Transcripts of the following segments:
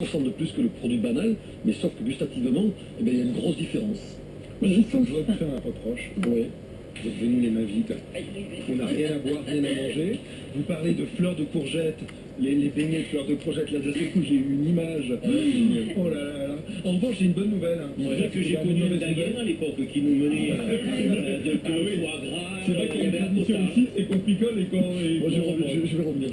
de plus que le produit banal, mais sauf que gustativement, eh bien, il y a une grosse différence. Moi, je dois vous faire un reproche. Oui. Vous êtes venu les mains vides. On n'a rien à boire, rien à manger. Vous parlez de fleurs de courgettes, les beignets de fleurs de courgettes. Là, d'un seul coup, j'ai eu une image. Oh là là là. En revanche, j'ai une bonne nouvelle. Hein. C'est vrai que j'ai connu une daguerre à l'époque qui nous menait de foie gras. C'est vrai qu'il y a une tradition ici, c'est qu'on picole et qu'on... Moi, je vais revenir.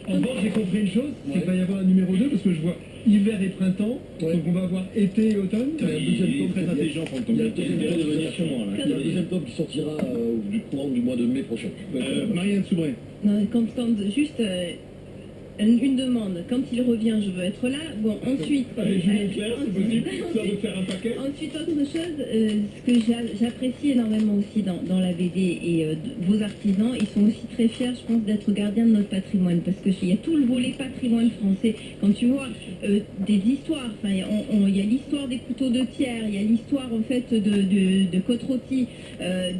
En revanche, j'ai compris une chose, c'est qu'il va y avoir un numéro 2, parce que je vois hiver et printemps, donc on va avoir été et automne. Il y a un deuxième tome très intelligent, Il y a un deuxième de tome venir sur moi. Il y a un deuxième tome qui sortira du courant du mois de mai prochain. Marianne Soubré. Non, quand juste une demande, quand il revient, je veux être là. Bon, ensuite. Avec Julien Clerc, c'est possible, ça veut faire un paquet. Ensuite, autre chose, ce que j'apprécie énormément aussi dans la BD et vos artisans, ils sont aussi très fiers, je pense, d'être gardiens de notre patrimoine, parce qu'il y a tout le volet patrimoine français. Quand tu vois des histoires, enfin, il y a l'histoire des couteaux de pierre, il y a l'histoire en fait de côte-rôtie,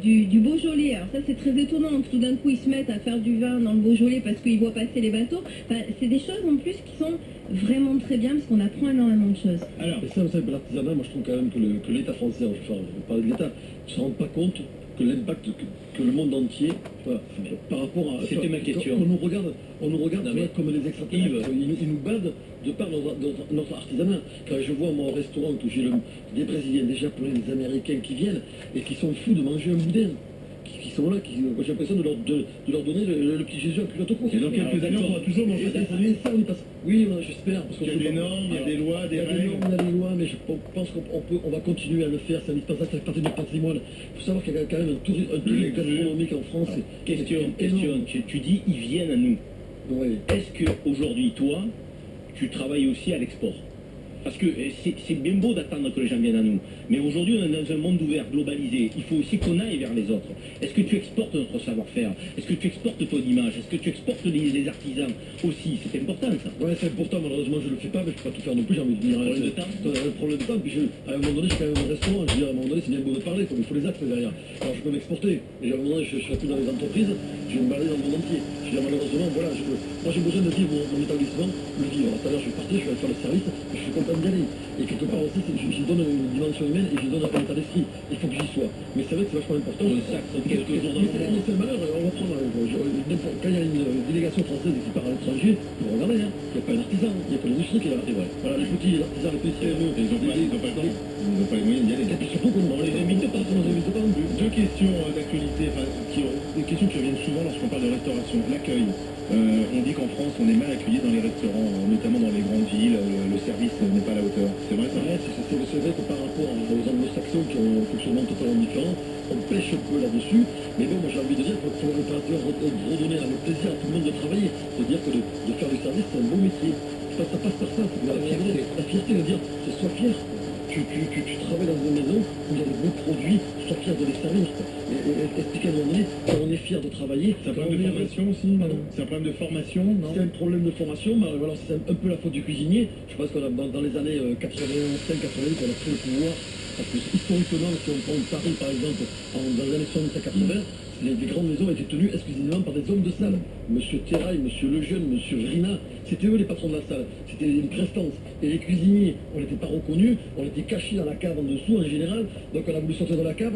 du Beaujolais. Alors ça, c'est très étonnant. Tout d'un coup, ils se mettent à faire du vin dans le Beaujolais parce qu'ils voient passer les bateaux. Enfin, c'est des choses en plus qui sont vraiment très bien parce qu'on apprend énormément de choses. Alors, et ça, vous savez, pour l'artisanat, moi je trouve quand même que l'État français, enfin, on parle de l'État, ne se rend pas compte que l'impact que le monde entier, par rapport à... C'était ma question. On nous regarde comme des extraterrestres. Ils nous badent de par notre artisanat. Quand je vois, moi, au restaurant, où j'ai des Brésiliens, des Japonais, des Américains qui viennent et qui sont fous de manger un boudin. Qui sont là, j'ai l'impression de leur donner le petit Jésus en culotte au cou. Et dans quelques années, on pourra toujours manger ça. Oui, j'espère. Parce Il y a des normes, il y a des lois, des règles. Il y a des lois, mais je pense qu'on va continuer à le faire. C'est indispensable, ça fait partie du patrimoine. Il faut savoir qu'il y a quand même un tourisme gastronomique en France. Question, tu dis ils viennent à nous. Oui. Est-ce qu'aujourd'hui, toi, tu travailles aussi à l'export? Parce que c'est bien beau d'attendre que les gens viennent à nous, mais aujourd'hui on est dans un monde ouvert, globalisé, il faut aussi qu'on aille vers les autres. Est-ce que tu exportes notre savoir-faire? Est-ce que tu exportes ton image? Est-ce que tu exportes les artisans aussi? C'est important ça. Ouais, c'est important, malheureusement je le fais pas, mais je peux pas tout faire non plus, j'ai envie de dire. Problème de temps. Un problème de temps, puis à un moment donné je suis quand même un restaurant, je veux dire, à un moment donné c'est bien beau de parler, il faut les actes derrière. Alors je peux m'exporter, mais à un moment donné je serai plus dans les entreprises, je vais me balader dans le monde entier. Je veux dire, malheureusement, voilà, moi j'ai besoin de vivre mon établissement, le vivre. Tout à l'heure je vais partir, je vais aller faire le service, je suis content d'y aller. Et quelque part aussi, j'y donne une dimension humaine et j'y donne un état d'esprit. Il faut que j'y sois. Mais c'est vrai que c'est vachement important. Quelques jours dans le monde. C'est le malheur, on va prendre, quand il y a une délégation française qui part à l'étranger, vous regardez, hein, il n'y a pas un artisan, il n'y a pas l'industrie qui est là. Voilà, les petits artisans, les petits CME. Ils n'ont pas le temps, ils n'ont pas les moyens d'y aller. Et puis surtout qu'on ne les invite pas, on ne les invite pas non plus. Deux questions d'actualité, des questions qui reviennent souvent lorsqu'on parle de restauration. L'accueil. On dit qu'en France, on est mal accueilli dans les restaurants, notamment dans les grandes villes, le service n'est pas à la hauteur. C'est vrai ça? Ouais, c'est vrai que par rapport aux anglo-saxons qui ont un fonctionnement totalement différent, on pêche un peu là-dessus. Mais bon, moi j'ai envie de dire qu'il faut redonner le plaisir à tout le monde de travailler. C'est-à-dire que de faire du service, c'est un beau métier. Ça passe par ça, la fierté de dire, sois fier. Tu travailles dans une maison où il y a de beaux produits, sois fier de les servir. Et expliquer à un moment donné, quand on est fier de travailler... C'est un problème de formation aussi? C'est un problème de formation, non? C'est un problème de formation, mais voilà, c'est un peu la faute du cuisinier. Je pense qu'on a dans les années 85-88, on a pris le pouvoir. Parce que historiquement, si on prend Paris par exemple, dans les années 70-80, les grandes maisons étaient tenues exclusivement par des hommes de salle. Monsieur Terrail, Monsieur Lejeune, Monsieur Vrina, c'était eux les patrons de la salle. C'était une prestance. Et les cuisiniers, on n'était pas reconnus, on était cachés dans la cave en dessous en général. Donc on a voulu sortir de la cave,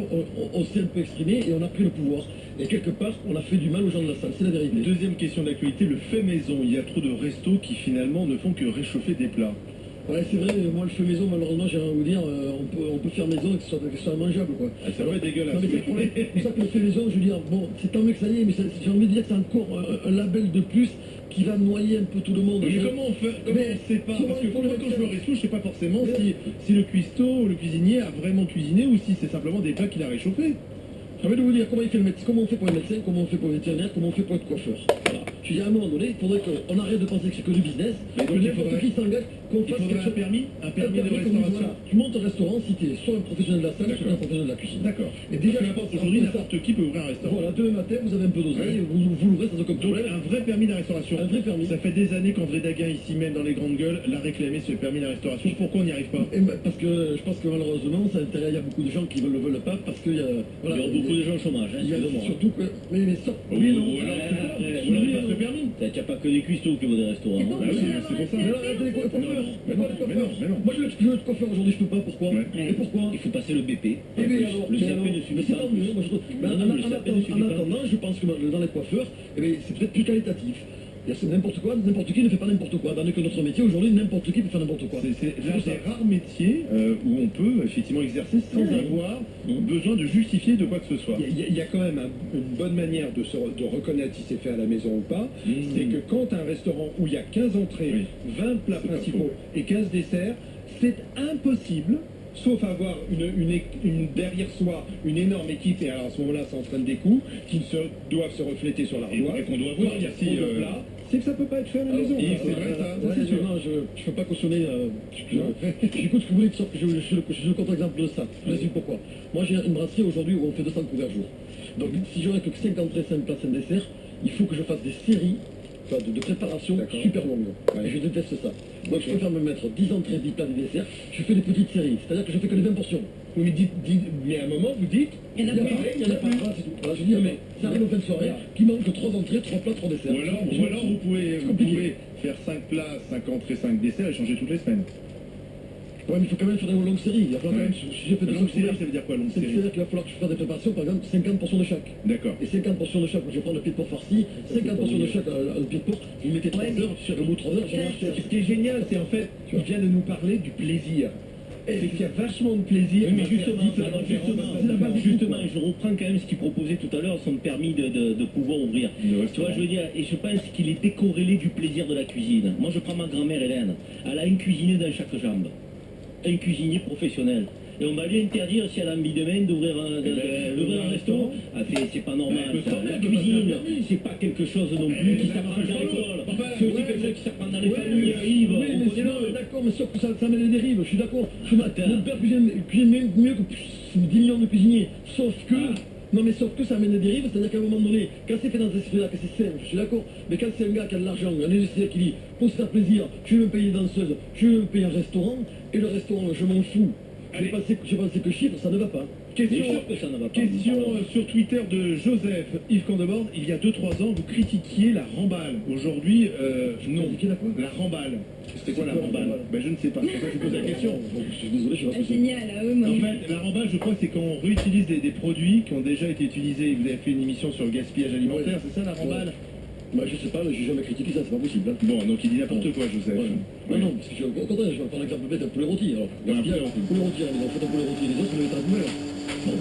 on s'est un peu exprimé et on a pris le pouvoir. Et quelque part, on a fait du mal aux gens de la salle, c'est la vérité. Deuxième question d'actualité, le fait maison. Il y a trop de restos qui finalement ne font que réchauffer des plats. Ouais, c'est vrai, moi le feu maison, malheureusement, j'ai rien à vous dire, on peut faire maison et que ce soit mangeable, quoi. Ah, ça va être dégueulasse. Non, mais c'est le problème. C'est pour ça que le fait maison, je veux dire, bon, c'est tant mieux que ça y est, mais j'ai envie de dire que c'est encore un label de plus qui va noyer un peu tout le monde. Mais comment on fait? Comment on sait pas? Parce que moi, quand je vais au resto, je sais pas forcément si le cuistot ou le cuisinier a vraiment cuisiné ou si c'est simplement des plats qu'il a réchauffés. J'ai envie de vous dire comment il fait le médecin, comment on fait pour les médecins, comment on fait pour les vétérinaires, comment on fait pour être coiffeur. Voilà. Je dis à un moment donné, il faudrait qu'on arrête de penser que c'est que du business. Mais donc, il faudrait qu'ils s'engagent. qu'on Il fasse faudrait quelque chose. un permis de comme restauration. voilà. Tu montes un restaurant si tu es soit un professionnel de la salle, soit D'accord. un professionnel de la cuisine. D'accord. Et déjà, Aujourd'hui, n'importe qui peut ouvrir un restaurant. Voilà, demain matin, vous avez un peu d'oseille, Ouais. vous l'ouvrez sans aucun Donc problème. un vrai permis de restauration. Un vrai permis. Ça fait des années qu'André Daguin, ici même dans les grandes gueules, l'a réclamé ce permis de restauration. Pourquoi on n'y arrive pas? Parce que je pense que malheureusement, ça intéresse, il y a beaucoup de gens qui ne le veulent pas parce qu'il y a. Voilà, Il y a beaucoup de gens au chômage, hein, il y a excusez-moi. surtout que. Mais ça. Ou Oui, non. alors, Oui, il non. passe le permis. Il n'y a pas que des cuistots qui vont des restaurants. Et hein. donc, Bah oui, vous mais allez c'est pour ça. avoir Mais alors, attendez, coiffeurs. Mais non, mais non, mais non. Moi, je veux être coiffeur aujourd'hui, je peux pas. Pourquoi? Ouais. Et pourquoi? Il faut passer le BP. Eh bien, alors, Le mais CAP alors, ne mais suffit c'est pas. tant mieux. Moi, je trouve- mais Non, en non, le CAP ne suffit en pas. attendant, je pense que dans les coiffeurs, eh bien, c'est peut-être plus qualitatif. C'est n'importe quoi, n'importe qui ne fait pas n'importe quoi. Dans que notre métier, aujourd'hui, n'importe qui peut faire n'importe quoi. C'est l'un des rares métiers où on peut effectivement exercer sans avoir besoin de justifier de quoi que ce soit. Il y a quand même une bonne manière de reconnaître si c'est fait à la maison ou pas. C'est que quand un restaurant où il y a 15 entrées, 20 plats principaux et 15 desserts, c'est impossible. Sauf avoir une derrière soi une énorme équipe, et alors à ce moment-là, ça entraîne des coûts qui doivent se refléter sur l'ardoise. Et qu'on doit voir il y a si, plats, c'est que ça peut pas être fait à la maison. Yves, C'est vrai, ça, ouais, c'est sûr. non, je ne peux pas cautionner. J'écoute ce que vous voulez, sauf que je suis le contre-exemple de ça. Je vous explique pourquoi. Moi, j'ai une brasserie aujourd'hui où on fait 200 couverts jour. Donc, si j'aurais que 5 entrées, 5 plats, 5 desserts, il faut que je fasse des séries de préparation D'accord. super longues. Ouais. Et je déteste ça. Donc, je préfère me mettre 10 entrées, 10 plats, 10 desserts. Je fais des petites séries. C'est-à-dire que je fais que les 20 portions. Oui, mais à un moment, vous dites, Il y en a plus. Il y en a pas. Voilà, c'est tout. Voilà, je dis, mais ça arrive en fin de soirée, qui manque 3 entrées, 3 plats, 3 desserts. ou alors vous pouvez faire 5 plats, 5 entrées, 5 desserts et changer toutes les semaines. Ouais, mais il faut quand même faire des longues séries. Il va falloir quand même, si j'ai fait des longues séries, Ça veut dire quoi, longue série? c'est-à-dire qu'il va falloir que je fasse des préparations, par exemple, 50 portions de chaque. D'accord. Et 50 portions de chaque, je prends le pied de porc farci, 50 portions de chaque le pied de porc, vous mettez 3 heures, au bout de 3 heures, j'en ai acheté. Ce qui est génial, c'est en fait, tu viens de nous parler du plaisir. C'est qu'il y a vachement de plaisir. Oui, mais justement, je reprends quand même ce qu'il proposait tout à l'heure, son permis de pouvoir ouvrir. Tu vois, je veux dire, et je pense qu'il est décorrélé du plaisir de la cuisine. Moi, je prends ma grand-mère Hélène, elle a une cuisinier dans chaque jambe, un cuisinier professionnel. Et on va lui interdire, si elle a envie demain, d'ouvrir un restaurant. Elle fait, c'est pas normal. Mais elle peut Ça. s'en La mettre, cuisine, parce que- c'est pas quelque chose non plus qui s'apprend à l'école. C'est aussi quelque chose qui s'apprend dans les familles. Yves, Oui, on mais connaît sinon, le- d'accord, mais sauf que ça met les dérives, je suis d'accord. Attends. Mon père cuisine mieux que 10 millions de cuisiniers. Sauf que, non mais sauf que ça amène des dérives, c'est-à-dire qu'à un moment donné, quand c'est fait dans cet esprit-là, que c'est simple, je suis d'accord, mais quand c'est un gars qui a de l'argent, un industriel qui dit, pour se faire plaisir, je vais me payer une danseuse, je vais me payer un restaurant, et le restaurant, je m'en fous. J'ai pensé que chiffre, ça ne va pas. Question, C'est sûr que ça ne va pas. question sur Twitter de Joseph Yves Candebord. Il y a 2-3 ans, vous critiquiez la remballe. Aujourd'hui, non. Critiquer la quoi La remballe. C'était quoi la C'est quoi, la remballe? remballe Ben, je ne sais pas. C'est pour ça que je pose la question. Bon, je suis désolé, je sais pas ce Ah, que c'est. génial, ah oui, moi. En fait, la remballe, je crois, c'est quand on réutilise des produits qui ont déjà été utilisés. Vous avez fait une émission sur le gaspillage alimentaire, c'est ça la remballe? Bah, je sais pas, j'ai jamais critiqué ça, c'est pas possible. Hein. Bon, donc il dit n'importe quoi, Joseph. Ouais. Ouais. Non, parce que au contraire, je vais prendre l'exemple bête, un poulet rôti. Alors, Ouais, un gaspillage, poulet rôti. poulet rôti, alors, vous faites un poulet rôti, les autres, vous le mettez à la poubelle. Bon,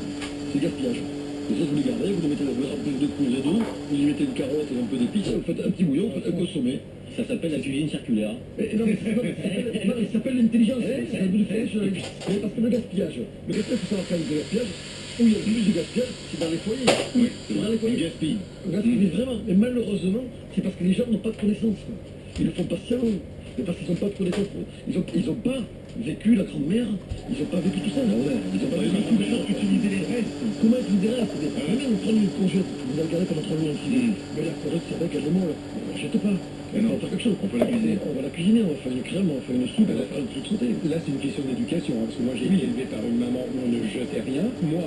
c'est gaspillage. Les autres, vous les gardez, vous le mettez vous le remplissez de courge et d'eau, vous y mettez une carotte et un peu d'épices, vous faites un petit bouillon, vous faites un consommé. Ça s'appelle la cuisine circulaire. Non, mais ça s'appelle l'intelligence, c'est un bout de flèche, mais parce que le gaspillage, il faut savoir quand même le gaspillage, où il y a le plus de gaspillage, c'est dans les foyers. Oui, C'est dans les foyers. gaspille. On gaspille, mais vraiment, mais malheureusement, c'est parce que les gens n'ont pas de connaissances. Quoi. Ils le font patiemment, mais parce qu'ils n'ont pas de connaissances. Ils ont pas vécu la grand-mère, ils n'ont pas vécu tout ça. Là, ouais. Ils n'ont pas vécu tout ça. Utiliser les restes. Comment utiliser les restes? Même on prend une courgette, vous la gardez pendant 3 mois aussi. Mais la courgette, c'est vrai qu'elle est molle, on ne la jette pas. Mais non, on va faire quelque chose. on peut la cuisiner. On va la cuisiner, on va faire une crème, on va faire une soupe, on va faire un truc sauté. Là, c'est une question d'éducation, hein, parce que moi, j'ai été élevé par une maman où on ne jetait rien. Moi,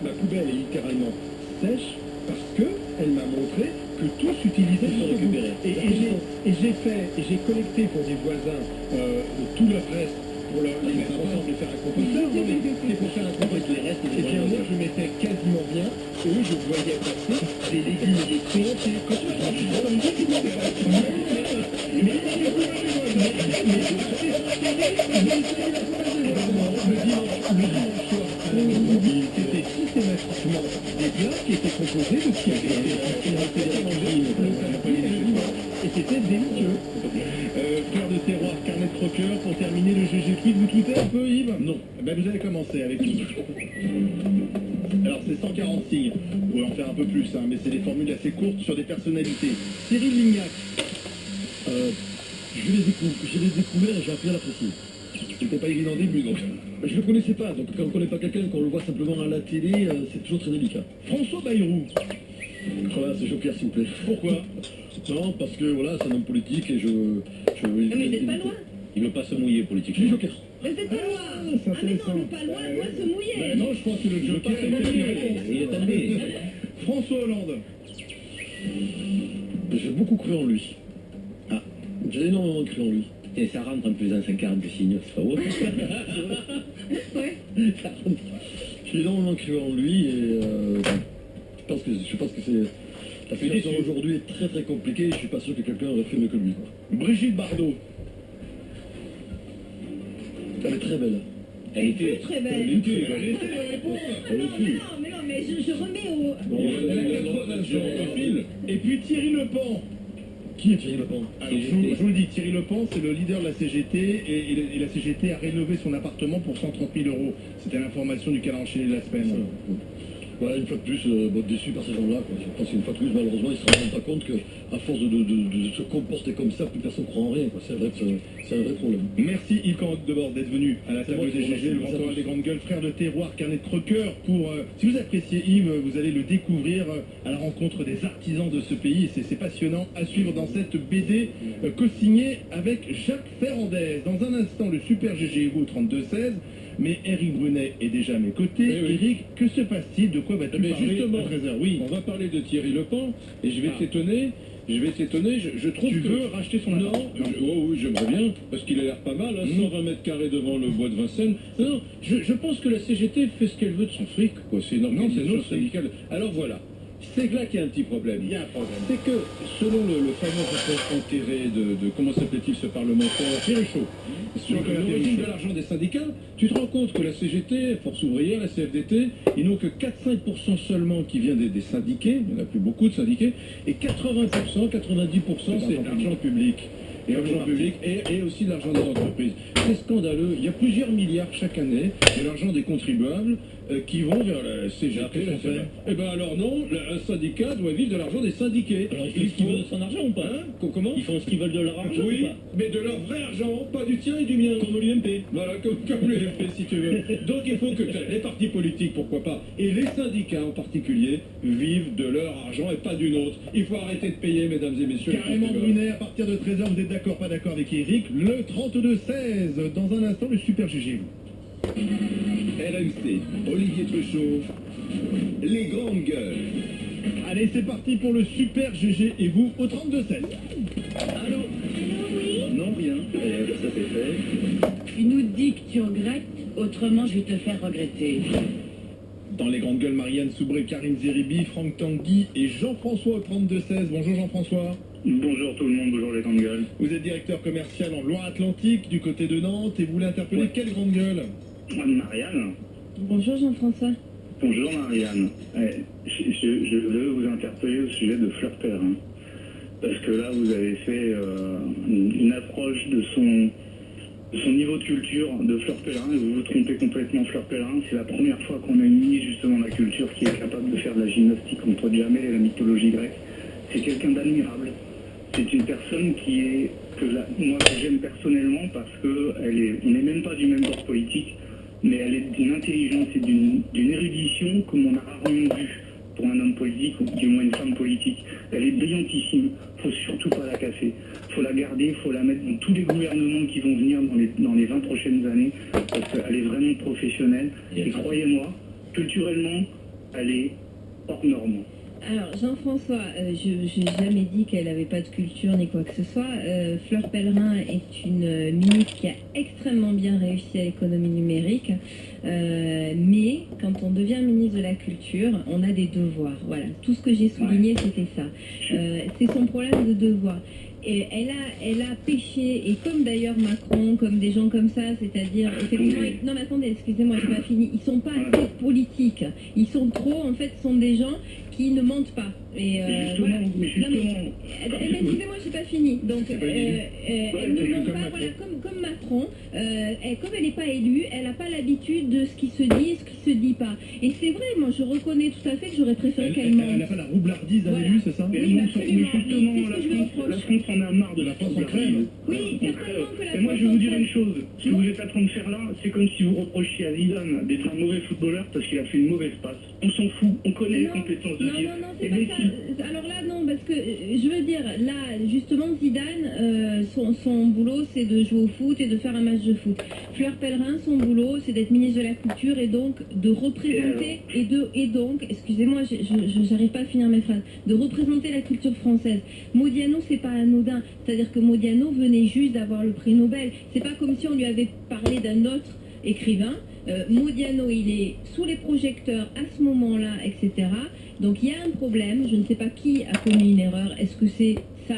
ma poubelle est littéralement sèche parce que elle m'a montré que tout s'utilisait pour récupérer. Et j'ai collecté pour des voisins tout leur reste pour les mettre ensemble et faire un composteur. Non, mais c'est pour faire un composteur. Les restes, et bien moi, je mettais quasiment rien. Eux, je voyais passer des légumes et des trucs. Et quand je c'était systématiquement des plats qui étaient composés de ce qui avait été mangé et c'était délicieux. Fleur de terroir, carnet de croqueur, pour terminer le GG Tweet, vous tweetez un peu Yves? Non. Ben, vous allez commencer avec qui? Alors c'est 140 signes, on pourrait en faire un peu plus, hein, mais c'est des formules assez courtes sur des personnalités. Cyril Lignac. Je les écoute j'ai découvert et j'ai appris à l'apprécier. C'était pas évident au début, donc. Mais je le connaissais pas, donc quand on connaît pas quelqu'un, qu'on le voit simplement à la télé, c'est toujours très délicat. François Bayrou. Voilà, c'est Joker s'il vous plaît. Pourquoi? Non, parce que voilà, c'est un homme politique et je Ah, mais vous n'êtes pas loin. Il veut pas se mouiller Je suis politiquement. Joker. Mais vous êtes pas loin. c'est Ah, mais non, intéressant. mais pas loin, doit se mouiller. Ben non, je pense que le Joker Il est est tombé. François Hollande. J'ai beaucoup cru en lui. Ah. J'ai énormément cru en lui. Et ça rentre en plus dans 140 de signes, c'est pas vrai. Ouais. Ça rentre. J'ai énormément cru en lui et je pense que c'est... La situation aujourd'hui est très très compliquée et je suis pas sûr que quelqu'un aurait fait mieux que lui. Quoi. Brigitte Bardot. Elle est très belle. Elle Plus était... très belle. Laissez les réponses. Ah non, mais je remets au... Elle a 80 ans, profil. Et puis Thierry Lepan. Qui est Thierry Lepan? Alors, je vous le dis, Thierry Lepan, c'est le leader de la CGT et la CGT a rénové son appartement pour 130 000 €. C'était l'information du calendrier enchaîné de la semaine. Voilà, une fois de plus, déçu par ces gens-là. Quoi. Je pense qu'une fois de plus, malheureusement, ils ne se rendent pas compte qu'à force de se comporter comme ça, plus personne ne croit en rien. Quoi. C'est vrai que c'est un vrai problème. Merci Yves Carotte de Bord d'être venu à la table moi des qui vous GG, le remercie. grand oral des grandes gueules, frère de terroir, carnet de croqueur. Pour, si vous appréciez Yves, vous allez le découvrir à la rencontre des artisans de ce pays. Et c'est passionnant à suivre dans cette BD co-signée avec Jacques Ferrandez. Dans un instant, le super GG Evo 32-16. Mais Eric Brunet est déjà à mes côtés. Eh oui. Eric, que se passe-t-il? De quoi vas-tu Mais parler justement, à 13h? Oui. On va parler de Thierry Lepan et je vais t'étonner. Je trouve Tu que... veux racheter son Non, appart? oui, j'aimerais bien, parce qu'il a l'air pas mal, hein, 120 mètres carrés devant le bois de Vincennes. Non, je pense que la CGT fait ce qu'elle veut de son fric, quoi. C'est une organisation notre fric. syndicale. Alors voilà, c'est là qu'il y a un petit problème. Il y a un problème. C'est que, selon le fameux rapport enterré de comment s'appelait-il ce parlementaire, Thierry Chaud. sur l'origine de l'argent des syndicats, tu te rends compte que la CGT, Force ouvrière, la CFDT, ils n'ont que 4-5% seulement qui vient des syndiqués, il n'y en a plus beaucoup de syndiqués, et 80%, 90% c'est l'argent public. Et l'argent public et aussi de l'argent des entreprises. C'est scandaleux. Il y a plusieurs milliards chaque année de l'argent des contribuables qui vont vers la CGT. Eh bien alors non, un syndicat doit vivre de l'argent des syndiqués. Alors ils font ce qu'ils veulent de son argent ou pas? Comment Ils font ce qu'ils veulent de leur argent Oui, ou pas? mais de leur vrai argent, pas du tien et du mien. Comme l'UMP. Voilà, comme l'UMP si tu veux. Donc il faut que les partis politiques, pourquoi pas, et les syndicats en particulier, vivent de leur argent et pas du nôtre. Il faut arrêter de payer, mesdames et messieurs. Carrément Brunet, à partir de 13h, vous êtes d'accord, pas d'accord avec Eric? Le 32-16, dans un instant, le super GG. RMC, Olivier Truchot, les grandes gueules. Allez, c'est parti pour le super GG et vous au 32-16. Allô? Non, rien. Ça c'est fait. Tu nous dis que tu regrettes, autrement je vais te faire regretter. Dans les grandes gueules, Marianne Soubré, Karine Zeribi, Franck Tanguy et Jean-François au 32-16. Bonjour Jean-François. Bonjour tout le monde, bonjour les grandes gueules. Vous êtes directeur commercial en Loire-Atlantique, du côté de Nantes, et vous voulez interpeller quelle grande gueule? Marianne. Bonjour Jean-François. Bonjour Marianne. Je veux vous interpeller au sujet de Fleur Pellerin. Parce que là, vous avez fait une approche de son niveau de culture de Fleur Pellerin, et vous vous trompez complètement. Fleur Pellerin, c'est la première fois qu'on a une ministre justement de la culture qui est capable de faire de la gymnastique entre Djamel et la mythologie grecque. C'est quelqu'un d'admirable. C'est une personne moi que j'aime personnellement parce que on n'est même pas du même bord politique, mais elle est d'une intelligence et d'une érudition comme on a rarement vu pour un homme politique, ou du moins une femme politique. Elle est brillantissime, faut surtout pas la casser. Faut la garder, faut la mettre dans tous les gouvernements qui vont venir dans les 20 prochaines années, parce qu'elle est vraiment professionnelle. Et croyez-moi, culturellement, elle est hors norme. Alors Jean-François, je n'ai jamais dit qu'elle n'avait pas de culture ni quoi que ce soit. Fleur Pellerin est une ministre qui a extrêmement bien réussi à l'économie numérique, mais quand on devient ministre de la Culture, on a des devoirs. Voilà, tout ce que j'ai souligné, c'était ça. C'est son problème de devoir. Et elle a péché, et comme d'ailleurs Macron, comme des gens comme ça, c'est-à-dire, effectivement, non mais attendez, excusez-moi, j'ai pas fini, ils sont pas assez politiques, ils sont trop, en fait, sont des gens qui ne mentent pas. Et Justement, voilà. mais justement. Non, mais excusez-moi, j'ai pas fini. Donc, elle ne c'est montre comme pas, Macron. voilà, comme Macron, comme elle n'est pas élue, elle n'a pas l'habitude de ce qui se dit et ce qui se dit pas. Et c'est vrai, moi je reconnais tout à fait que j'aurais préféré qu'elle Elle mente. n'a pas la roublardise d'un Voilà. élu, c'est ça? Mais Oui, non, absolument. mais justement, Mais c'est ce que je lui reproche. la France en a marre de La France en crève. Oui, On certainement crève. que la Et moi, France je vais vous en dire crève. une chose. Ce que vous êtes en train de faire là, c'est comme si vous reprochiez à Zidane d'être un mauvais footballeur parce qu'il a fait une mauvaise passe. On s'en fout. On connaît les compétences de non, Zidane. non, c'est Et pas Messi. ça. Alors là, non, parce que je veux dire, là, justement, Zidane, son boulot, c'est de jouer au foot et de faire un match de foot. Fleur Pellerin, son boulot, c'est d'être ministre de la Culture et donc de représenter, et donc, excusez-moi, j'arrive pas à finir mes phrases, de représenter la culture française. Modiano, c'est pas anodin. C'est-à-dire que Modiano venait juste d'avoir le prix Nobel. C'est pas comme si on lui avait parlé d'un autre écrivain. Modiano, il est sous les projecteurs à ce moment-là, etc. Donc il y a un problème, je ne sais pas qui a commis une erreur, est-ce que c'est ça,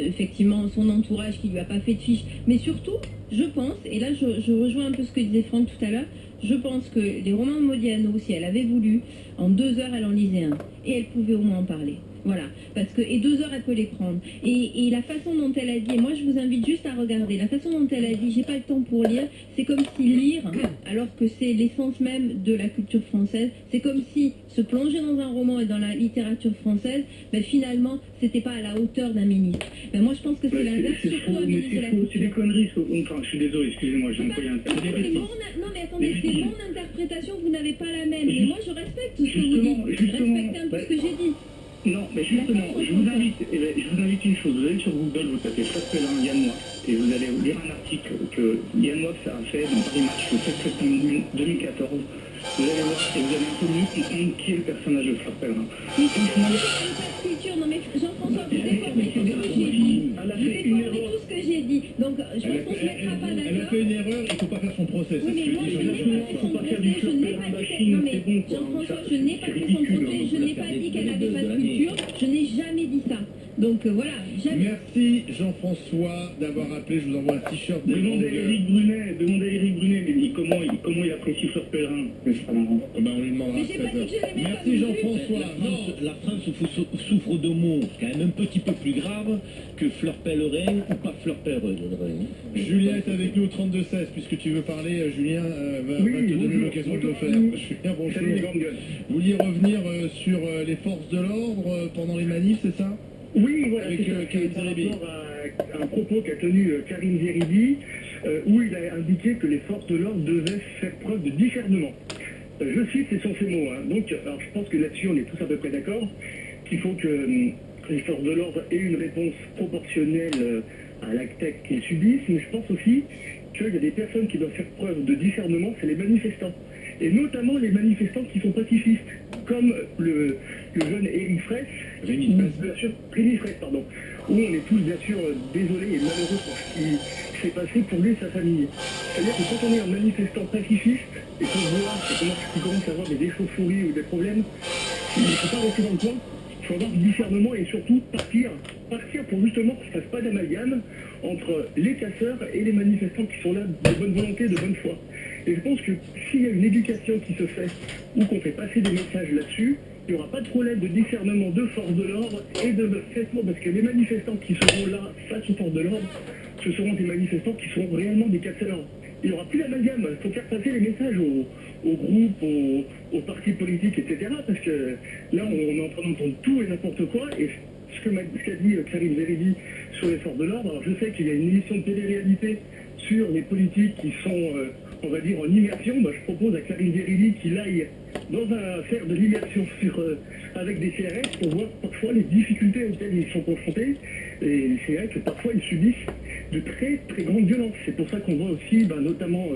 effectivement, son entourage qui lui a pas fait de fiche, mais surtout, je pense, et là je rejoins un peu ce que disait Franck tout à l'heure, je pense que les romans de Modiano, si elle avait voulu, en 2 heures elle en lisait un, et elle pouvait au moins en parler. Voilà, parce que, et 2 heures, elle peut les prendre. Et la façon dont elle a dit, et moi je vous invite juste à regarder, la façon dont elle a dit, j'ai pas le temps pour lire, c'est comme si lire, alors que c'est l'essence même de la culture française, c'est comme si se plonger dans un roman et dans la littérature française, ben finalement, c'était pas à la hauteur d'un ministre. Ben moi je pense que c'est l'inverse, C'est surtout faux, un mais ministre de c'est la faux, c'est des culture. conneries. Enfin, je suis désolé, excusez-moi, j'ai employé un terme. C'est mon, non mais attendez, c'est mon interprétation, vous n'avez pas la même. Mais moi je respecte ce que vous dites. Justement, Respectez un peu ce que j'ai dit. Non, mais justement, je vous invite une chose. Vous allez sur Google, vous tapez Fleur Pellerin, Yann Moix, et vous allez lire un article que Yann Moix a fait dans Paris Match le 7 septembre 2014. Vous allez voir et vous allez un peu mieux comprendre qui est le personnage de Fleur Pellerin. Mais culture, non mais Jean-François, vous déformez tout ce que j'ai dit. Elle a Vous fait une déformez erreur. tout ce que j'ai dit. Donc je pense qu'on se mettra pas Elle a d'accord. fait une erreur, il ne faut pas faire son procès. Oui, mais moi je n'ai pas fait son procès, je n'ai pas dit qu'elle... Non mais Jean-François, je n'ai pas fait son procès, je n'ai pas dit qu'elle n'avait pas de culture, je n'ai jamais dit ça. Donc voilà, jamais. Merci Jean-François d'avoir appelé, je vous envoie un t-shirt des Demandez à Éric Brunet, mais comment il apprécie Fleur Pellerin. Mais c'est pas marrant. Ben, on lui demandera Mais j'ai pas dit que je l'aimais pas Merci non plus. Jean-François. Non. La France souffre de mots quand même un petit peu plus graves que Fleur Pellerin ou pas Fleur Pellerin. Julien est avec nous au 32-16, puisque tu veux parler, Julien va Oui, te donner bonjour. l'occasion de le faire. Bonjour. Julien, bonjour. Salut les grandes gueules. Vous vouliez revenir sur les forces de l'ordre pendant les manifs, c'est ça? Oui, voilà, Avec, c'est ça, Karim par Zeribi. rapport à un propos qu'a tenu Karim Zeribi, où il a indiqué que les forces de l'ordre devaient faire preuve de discernement. Je cite, ce sont ces mots. Hein. Donc, alors, je pense que là-dessus, on est tous à peu près d'accord, qu'il faut que les forces de l'ordre aient une réponse proportionnelle à l'acte qu'ils subissent, mais je pense aussi qu'il y a des personnes qui doivent faire preuve de discernement, c'est les manifestants. Et notamment les manifestants qui sont pacifistes, comme le jeune Rémi Fraisse, Rémi Fraisse, pardon, où on est tous bien sûr désolés et malheureux pour ce qui s'est passé pour lui et sa famille. C'est-à-dire que quand on est un manifestant pacifiste et qu'on voit qu'il commence à avoir des échauffourées ou des problèmes, il ne faut pas rester dans le coin, il faut avoir du discernement et surtout partir pour justement que ça ne fasse pas d'amalgame entre les casseurs et les manifestants qui sont là de bonne volonté, de bonne foi. Et je pense que s'il y a une éducation qui se fait ou qu'on fait passer des messages là-dessus, il n'y aura pas de problème de discernement de force de l'ordre et de traitement, parce que les manifestants qui seront là face aux forces de l'ordre, ce seront des manifestants qui seront réellement des casseurs. Il n'y aura plus d'amalgame, il faut faire passer les messages aux groupes, aux partis politiques, etc. Parce que là, on est en train d'entendre tout et n'importe quoi, et ce qu'a dit Karim Zeribi sur les forces de l'ordre, alors je sais qu'il y a une émission de télé-réalité sur les politiques qui sont, on va dire, en immersion. Moi, je propose à Karim Zeribi qu'il aille faire de l'immersion avec des CRS pour voir parfois les difficultés auxquelles ils sont confrontés. Et c'est vrai que parfois ils subissent de très très grandes violences. C'est pour ça qu'on voit aussi, notamment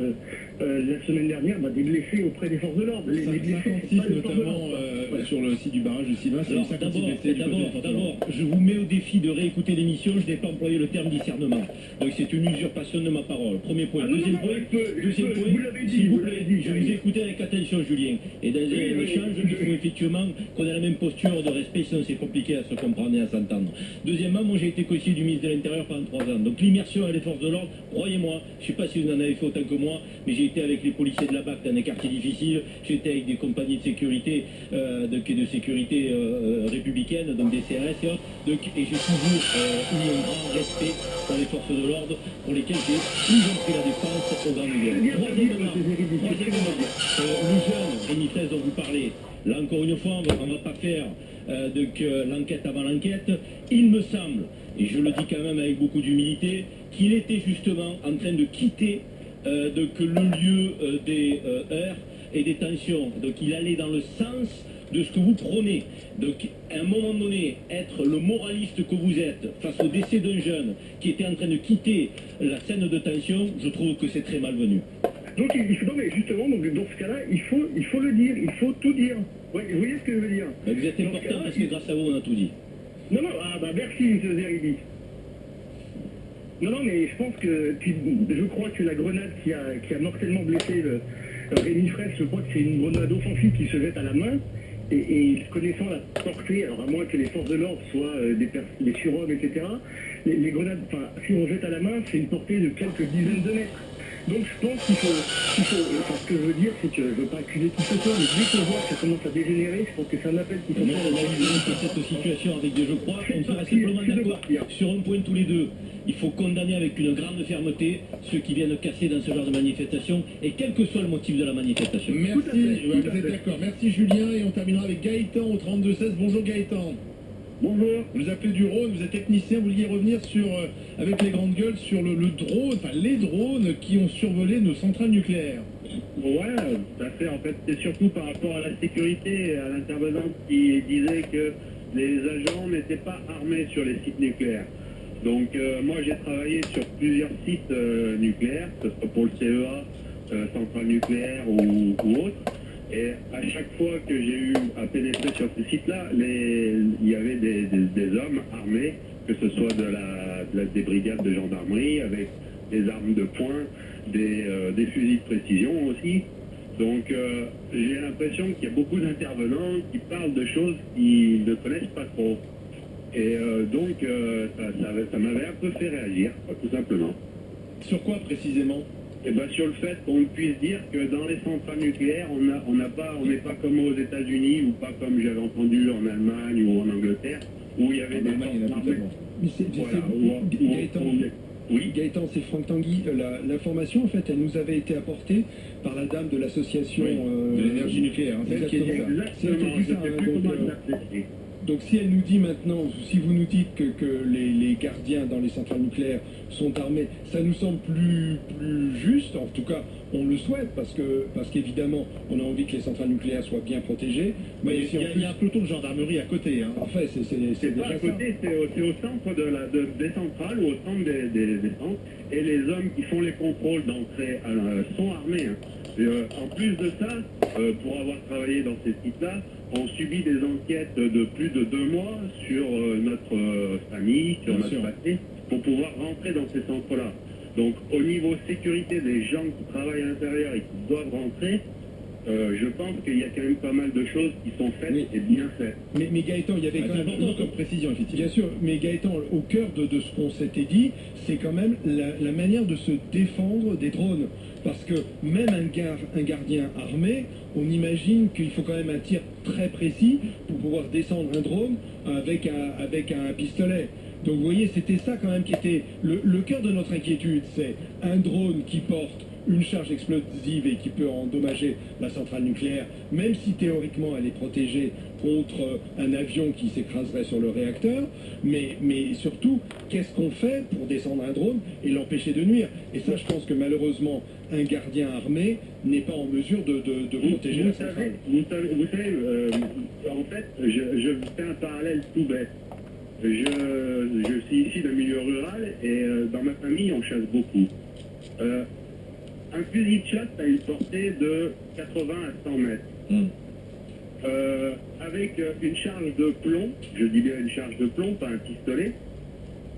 la semaine dernière, des blessés auprès des forces de l'ordre. Les blessés, c'est pas les forces de notamment l'ordre. sur le site du barrage de Sylvain, c'est Alors, 56 blessés du côté des forces de l'ordre. d'abord, je vous mets au défi de réécouter l'émission, je n'ai pas employé le terme discernement. Donc c'est une usurpation de ma parole. Premier point. Ah non, Deuxième non, point, je peux, vous l'avez dit, s'il vous vous l'avez plaît, dit, je vous ai écouté avec attention, Julien. Et dans un échange, il faut effectivement qu'on ait la même posture de respect, sinon c'est compliqué à se comprendre et à s'entendre. Deuxièmement, moi j'ai j'ai été conseiller du ministre de l'Intérieur pendant 3 ans. Donc l'immersion à les forces de l'ordre, croyez-moi, je ne sais pas si vous en avez fait autant que moi, mais j'ai été avec les policiers de la BAC dans des quartiers difficiles, j'ai été avec des compagnies de sécurité, de sécurité républicaine, donc des CRS et autres, et j'ai toujours eu un grand respect pour les forces de l'ordre, pour lesquelles j'ai toujours pris la défense au grand niveau. Troisièmement, le jeune Rémi Fraisse dont vous parlez, là encore une fois, on ne va pas faire l'enquête avant l'enquête. Il me semble, et je le dis quand même avec beaucoup d'humilité, qu'il était justement en train de quitter le lieu des heurts et des tensions. Donc il allait dans le sens de ce que vous prônez. Donc à un moment donné, être le moraliste que vous êtes face au décès d'un jeune qui était en train de quitter la scène de tension, je trouve que c'est très malvenu. Donc, non, mais justement, donc, dans ce cas-là, il faut le dire, il faut tout dire. Ouais, vous voyez ce que je veux dire? Ben, vous êtes important parce que grâce à vous, on a tout dit. Non, merci, M. Zeribi. Non, mais je pense que, je crois que la grenade qui a mortellement blessé Rémi Fraisse, je crois que c'est une grenade offensive qui se jette à la main. Et connaissant la portée, alors à moins que les forces de l'ordre soient des surhommes, etc., les grenades, enfin, si on jette à la main, c'est une portée de quelques dizaines de mètres. Donc je pense qu'il faut enfin, ce que je veux dire, c'est que je ne veux pas accuser tout ce soir, mais dès qu'on voit que ça commence à dégénérer, je pense que c'est un appel qu'il faut Moi, faire. on a eu cette situation avec des, je crois, on sera simplement d'accord sur un point tous les deux. Il faut condamner avec une grande fermeté ceux qui viennent casser dans ce genre de manifestation, et quel que soit le motif de la manifestation. Merci, vous êtes d'accord. Merci Julien, et on terminera avec Gaëtan au 32-16. Bonjour Gaëtan. Bonjour. Vous nous appelez du Rhône, vous êtes technicien, vous vouliez revenir sur, avec les grandes gueules, sur le drone, enfin les drones qui ont survolé nos centrales nucléaires. Ouais, tout à fait. En fait, c'est surtout par rapport à la sécurité, à l'intervenant qui disait que les agents n'étaient pas armés sur les sites nucléaires. Donc moi j'ai travaillé sur plusieurs sites nucléaires, que ce soit pour le CEA, centrale nucléaire ou autre. Et à chaque fois que j'ai eu à pénétrer sur ces sites-là, il y avait des hommes armés, que ce soit des brigades de gendarmerie, avec des armes de poing, des fusils de précision aussi. Donc j'ai l'impression qu'il y a beaucoup d'intervenants qui parlent de choses qu'ils ne connaissent pas trop. Et donc ça m'avait un peu fait réagir, tout simplement. Sur quoi précisément? Et bien sur le fait qu'on puisse dire que dans les centrales nucléaires, on n'est pas comme aux États-Unis ou pas comme j'avais entendu en Allemagne ou en Angleterre, où il y avait des forces armées. Mais Gaëtan, Oui. Gaëtan, c'est Franck Tanguy. L'information, en fait, elle nous avait été apportée par la dame de l'association de l'énergie nucléaire. Hein, celle qui est Exactement, je ne sais plus comment elle s'appelait. Donc si elle nous dit maintenant, si vous nous dites que les gardiens dans les centrales nucléaires sont armés, ça nous semble plus juste, en tout cas on le souhaite, parce qu'évidemment on a envie que les centrales nucléaires soient bien protégées. Mais il y a un peloton de gendarmerie à côté. Hein. En fait, c'est pas déjà à côté, c'est au centre des centrales ou au centre des centres. Et les hommes qui font les contrôles d'entrée sont armés. Hein. En plus de ça, pour avoir travaillé dans ces sites-là, on subit des enquêtes de plus de 2 mois sur notre famille, sur notre passé, pour pouvoir rentrer dans ces centres-là. Donc au niveau sécurité des gens qui travaillent à l'intérieur et qui doivent rentrer, je pense qu'il y a quand même pas mal de choses qui sont faites et bien faites. Mais Gaëtan, il y avait quand même... important comme précision, effectivement. Bien sûr, mais Gaëtan, au cœur de ce qu'on s'était dit, c'est quand même la manière de se défendre des drones. Parce que même un gardien armé, on imagine qu'il faut quand même un tir très précis pour pouvoir descendre un drone avec un pistolet. Donc vous voyez, c'était ça quand même qui était le cœur de notre inquiétude, c'est un drone qui porte une charge explosive et qui peut endommager la centrale nucléaire, même si théoriquement elle est protégée contre un avion qui s'écraserait sur le réacteur, mais surtout, qu'est-ce qu'on fait pour descendre un drone et l'empêcher de nuire? Et ça, je pense que malheureusement, un gardien armé n'est pas en mesure de protéger la centrale. Vous savez, en fait, je fais un parallèle tout bête. Je suis ici d'un milieu rural et dans ma famille, on chasse beaucoup. Un fusil de chasse a une portée de 80 à 100 mètres. Avec une charge de plomb, je dis bien une charge de plomb, pas un pistolet,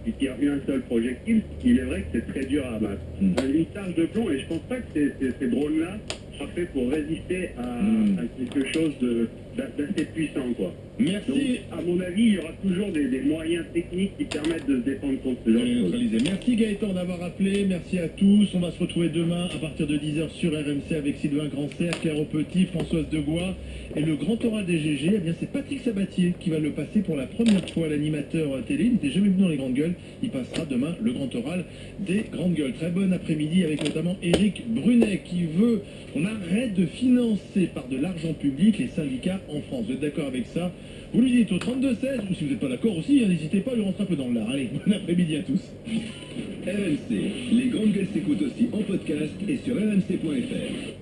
qui tire un seul projectile, il est vrai que c'est très dur à abattre. Une charge de plomb, et je pense pas que ces drones-là soient faits pour résister à quelque chose d'assez puissant, quoi. Merci. Donc, à mon avis, il y aura toujours des moyens techniques qui permettent de se défendre contre ce genre de choses. Neutralisé. Merci Gaëtan d'avoir appelé, merci à tous. On va se retrouver demain à partir de 10h sur RMC avec Sylvain Grandcer, Claire Aupetit, Françoise Degois et le grand oral des GG. Eh bien, c'est Patrick Sabatier qui va le passer pour la première fois, l'animateur télé. Il n'était jamais venu dans les grandes gueules. Il passera demain le grand oral des grandes gueules. Très bon après-midi avec notamment Éric Brunet qui veut qu'on arrête de financer par de l'argent public les syndicats en France. Vous êtes d'accord avec ça? Vous lui dites au 32-16, ou si vous n'êtes pas d'accord aussi, n'hésitez pas à lui rentrer un peu dans le lard. Allez, bon après-midi à tous. RMC, les grandes gueules s'écoutent aussi en podcast et sur rmc.fr.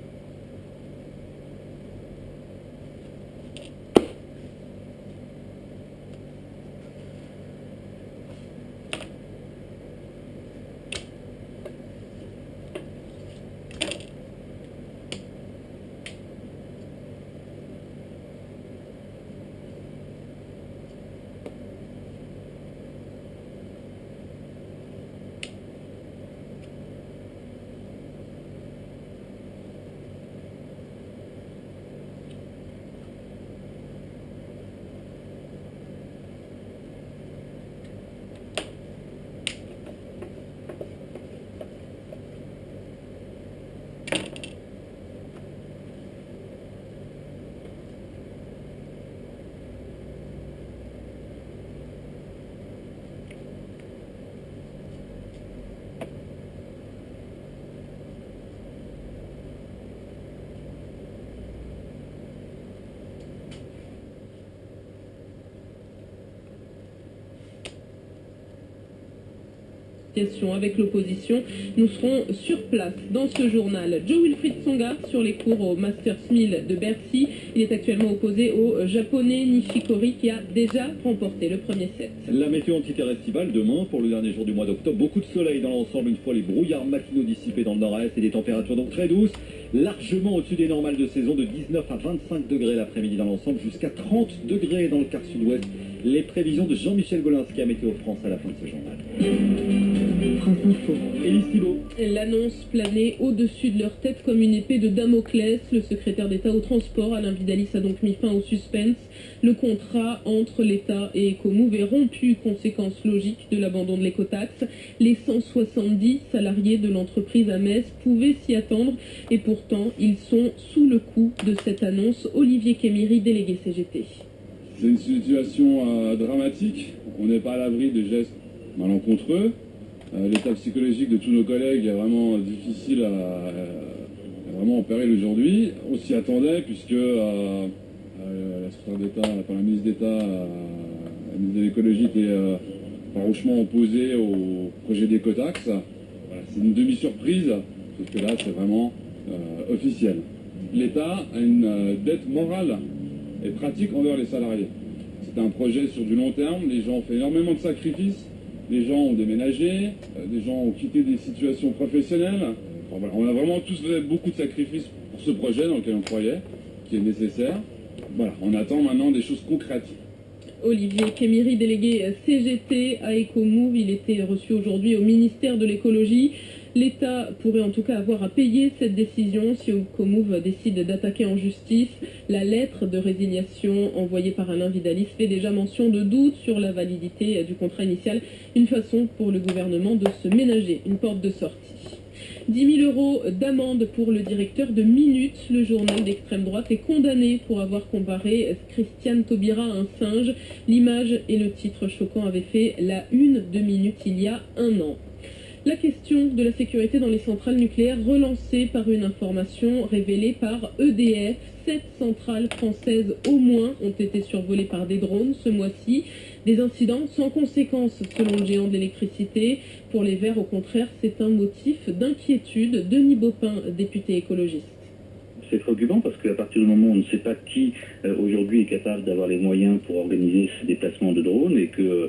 Avec l'opposition, nous serons sur place dans ce journal. Joe Wilfried Tsonga sur les cours au Masters 1000 de Bercy. Il est actuellement opposé au japonais Nishikori qui a déjà remporté le premier set. La météo antiterrestivale demain pour le dernier jour du mois d'octobre. Beaucoup de soleil dans l'ensemble une fois les brouillards matinaux dissipés dans le nord-est et des températures donc très douces, largement au-dessus des normales de saison, de 19 à 25 degrés l'après-midi dans l'ensemble, jusqu'à 30 degrés dans le quart sud-ouest. Les prévisions de Jean-Michel Golinski à Météo France à la fin de ce journal. France Info. Élise Thibault. L'annonce planait au-dessus de leur tête comme une épée de Damoclès. Le secrétaire d'État au transport, Alain Vidalis, a donc mis fin au suspense. Le contrat entre l'État et Ecomouv est rompu, conséquence logique de l'abandon de l'écotaxe. Les 170 salariés de l'entreprise à Metz pouvaient s'y attendre et pourtant ils sont sous le coup de cette annonce. Olivier Kémiri, délégué CGT. C'est une situation dramatique. On n'est pas à l'abri de gestes malencontreux. L'état psychologique de tous nos collègues est vraiment difficile vraiment en péril aujourd'hui. On s'y attendait puisque la secrétaire d'État, la ministre d'État, la ministre de l'écologie était farouchement opposée au projet d'écotaxe. Voilà, c'est une demi-surprise, sauf que là c'est vraiment officiel. L'État a une dette morale et pratique envers les salariés. C'est un projet sur du long terme, les gens ont fait énormément de sacrifices, les gens ont déménagé, les gens ont quitté des situations professionnelles. Enfin, voilà, on a vraiment tous fait beaucoup de sacrifices pour ce projet dans lequel on croyait, qui est nécessaire. Voilà, on attend maintenant des choses concrètes. Olivier Kémiri, délégué CGT à Ecomouv, il était reçu aujourd'hui au ministère de l'écologie. L'État pourrait en tout cas avoir à payer cette décision si Ecomouv décide d'attaquer en justice. La lettre de résignation envoyée par Alain Vidalis fait déjà mention de doutes sur la validité du contrat initial. Une façon pour le gouvernement de se ménager une porte de sortie. 10 000 € d'amende pour le directeur de Minute. Le journal d'extrême droite est condamné pour avoir comparé Christiane Taubira à un singe. L'image et le titre choquant avaient fait la une de Minute il y a un an. La question de la sécurité dans les centrales nucléaires relancée par une information révélée par EDF. 7 centrales françaises au moins ont été survolées par des drones ce mois-ci. Des incidents sans conséquence selon le géant de l'électricité. Pour les Verts, au contraire, c'est un motif d'inquiétude. Denis Baupin, député écologiste. C'est préoccupant parce qu'à partir du moment où on ne sait pas qui aujourd'hui est capable d'avoir les moyens pour organiser ce déplacement de drones et que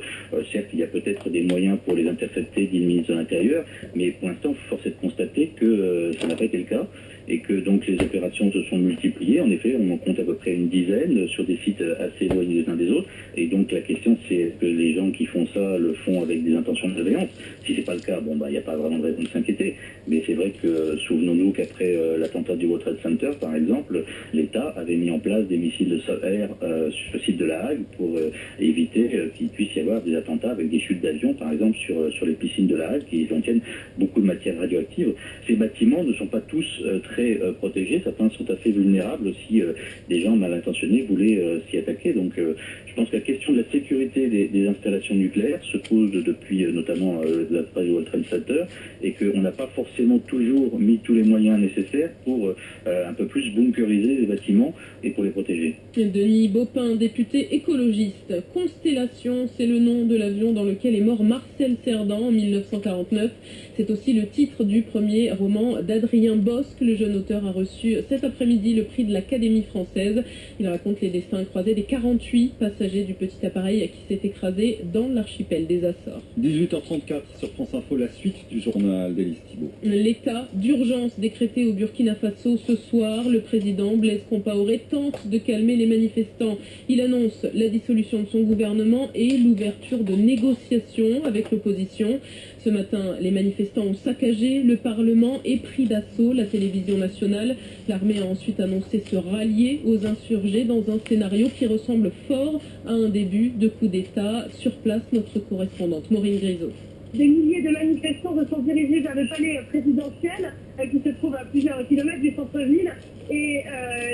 certes il y a peut-être des moyens pour les intercepter, dit le ministre de l'Intérieur, mais pour l'instant force est de constater que ça n'a pas été le cas et que donc les opérations se sont multipliées. En effet, on en compte à peu près une dizaine sur des sites assez éloignés les uns des autres. Et donc la question, c'est est-ce que les gens qui font ça le font avec des intentions de malveillance? Si c'est pas le cas, bon bah il n'y a pas vraiment de raison de s'inquiéter. Mais c'est vrai que souvenons-nous qu'après l'attentat du World Trade Center, par exemple, l'État avait mis en place des missiles de sol-air sur le site de La Hague pour éviter qu'il puisse y avoir des attentats avec des chutes d'avions, par exemple sur les piscines de La Hague qui contiennent beaucoup de matières radioactives. Ces bâtiments ne sont pas tous très protégés, certains sont assez vulnérables si des gens mal intentionnés voulaient s'y attaquer. Donc je pense que la question de la sécurité des installations nucléaires se pose depuis notamment l'après du World Trade Center et qu'on n'a pas forcément toujours mis tous les moyens nécessaires pour un peu plus bunkeriser les bâtiments et pour les protéger. Denis Baupin, député écologiste. Constellation, c'est le nom de l'avion dans lequel est mort Marcel Cerdan en 1949. C'est aussi le titre du premier roman d'Adrien Bosque. Le jeune auteur a reçu cet après-midi le prix de l'Académie française. Il raconte les destins croisés des 48 passagers du petit appareil qui s'est écrasé dans l'archipel des Açores. 18h34 sur France Info, la suite du journal d'Élise Thibault. L'état d'urgence décrété au Burkina Faso ce soir. Le président Blaise Compaoré tente de calmer les manifestants. Il annonce la dissolution de son gouvernement et l'ouverture de négociations avec l'opposition. Ce matin, les manifestants ont saccagé le Parlement et pris d'assaut la télévision nationale. L'armée a ensuite annoncé se rallier aux insurgés dans un scénario qui ressemble fort à un début de coup d'État. Sur place, notre correspondante Maureen Grisot. Des milliers de manifestants se sont dirigés vers le palais présidentiel qui se trouve à plusieurs kilomètres du centre-ville. Et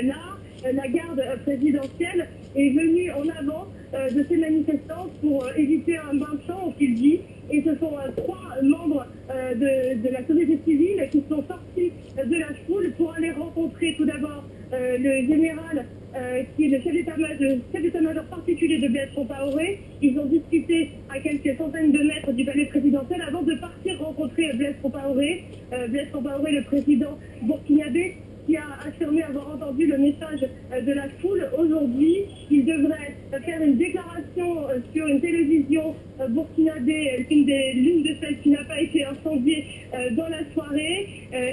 là, la garde présidentielle est venue en avant de ces manifestants pour éviter un bain de sang, au fil dit. Et ce sont 3 membres de la société civile qui sont sortis de la foule pour aller rencontrer tout d'abord le général qui est le chef d'état-major particulier de Blaise Compaoré. Ils ont discuté à quelques centaines de mètres du palais présidentiel avant de partir rencontrer Blaise Compaoré. Blaise Compaoré, le président burkinabé, qui a affirmé avoir entendu le message de la foule. Aujourd'hui, il devrait faire une déclaration sur une télévision burkinabé, l'une de celles qui n'a pas été incendiée dans la soirée.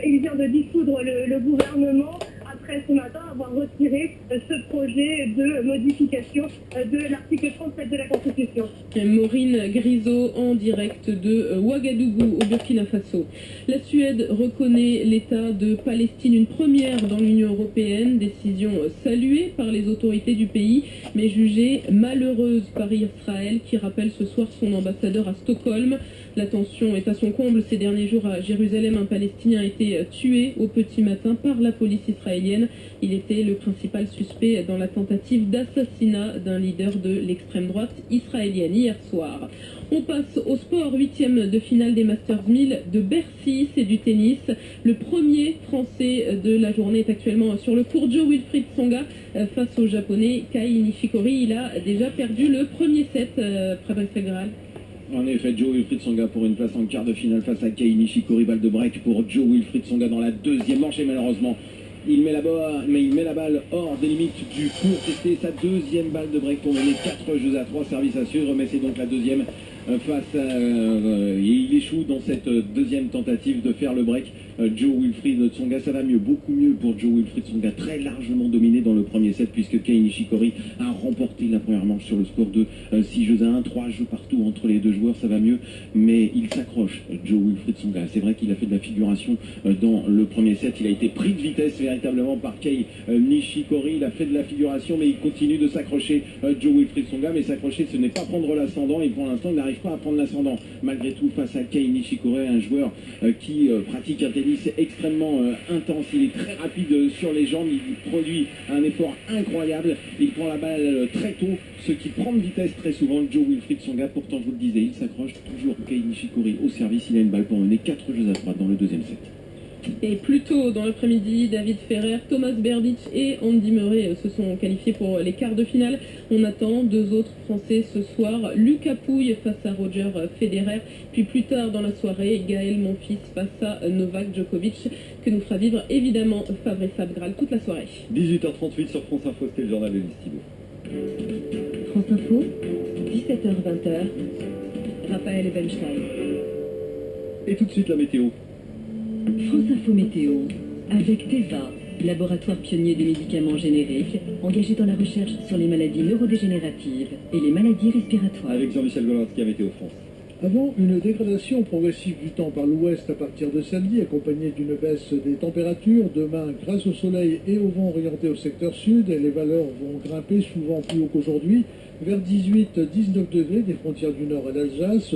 Il vient de dissoudre le gouvernement après ce matin avoir retiré ce projet de modification de l'article 37 de la Constitution. Maureen Grisot en direct de Ouagadougou au Burkina Faso. La Suède reconnaît l'État de Palestine, une première dans l'Union européenne, décision saluée par les autorités du pays, mais jugée malheureuse par Israël qui rappelle ce soir son ambassadeur à Stockholm. La tension est à son comble ces derniers jours à Jérusalem. Un Palestinien a été tué au petit matin par la police israélienne. Il était le principal suspect dans la tentative d'assassinat d'un leader de l'extrême droite israélienne hier soir. On passe au sport, 8e de finale des Masters 1000 de Bercy, c'est du tennis. Le premier français de la journée est actuellement sur le court. Jo-Wilfried Tsonga face au japonais Kei Nishikori. Il a déjà perdu le premier set, Fabrice Legral. En effet, Jo-Wilfried Tsonga pour une place en quart de finale face à Kei Nishikori. Balle de break pour Jo-Wilfried Tsonga dans la deuxième manche et malheureusement il met la balle hors des limites du court. C'était sa deuxième balle de break pour mener 4-3 services à suivre, mais c'est donc la deuxième face à... il échoue dans cette deuxième tentative de faire le break. Jo-Wilfried Tsonga, ça va mieux, beaucoup mieux pour Jo-Wilfried Tsonga, très largement dominé dans le premier set puisque Kei Nishikori a remporté la première manche sur le score de 6-1, 3 jeux partout entre les deux joueurs, ça va mieux, mais il s'accroche, Jo-Wilfried Tsonga. C'est vrai qu'il a fait de la figuration dans le premier set, il a été pris de vitesse véritablement par Kei Nishikori, il a fait de la figuration mais il continue de s'accrocher, Jo-Wilfried Tsonga, mais s'accrocher ce n'est pas prendre l'ascendant et pour l'instant il n'arrive pas à prendre l'ascendant malgré tout face à Kei Nishikori, un joueur qui pratique un tennis extrêmement intense, il est très rapide sur les jambes, il produit un effort incroyable, il prend la balle très tôt, ce qui prend de vitesse très souvent. Jo-Wilfried Tsonga, pourtant je vous le disais, il s'accroche toujours. Kei Nishikori au service, il a une balle pour mener 4-3 dans le deuxième set. Et plus tôt dans l'après-midi, David Ferrer, Thomas Berdych et Andy Murray se sont qualifiés pour les quarts de finale. On attend 2 autres Français ce soir, Lucas Pouille face à Roger Federer, puis plus tard dans la soirée, Gaël Monfils face à Novak Djokovic, que nous fera vivre évidemment Fabrice Abgral toute la soirée. 18h38 sur France Info, c'était le journal de Thibault. France Info, 17h-20h, Raphaël Ebenstein. Et tout de suite la météo. France Info Météo. Avec Teva, laboratoire pionnier des médicaments génériques, engagé dans la recherche sur les maladies neurodégénératives et les maladies respiratoires. Avec Jean-Michel Golinski à Météo France. Avant une dégradation progressive du temps par l'ouest à partir de samedi, accompagnée d'une baisse des températures. Demain, grâce au soleil et au vent orienté au secteur sud, les valeurs vont grimper souvent plus haut qu'aujourd'hui, vers 18-19 degrés des frontières du nord et d'Alsace.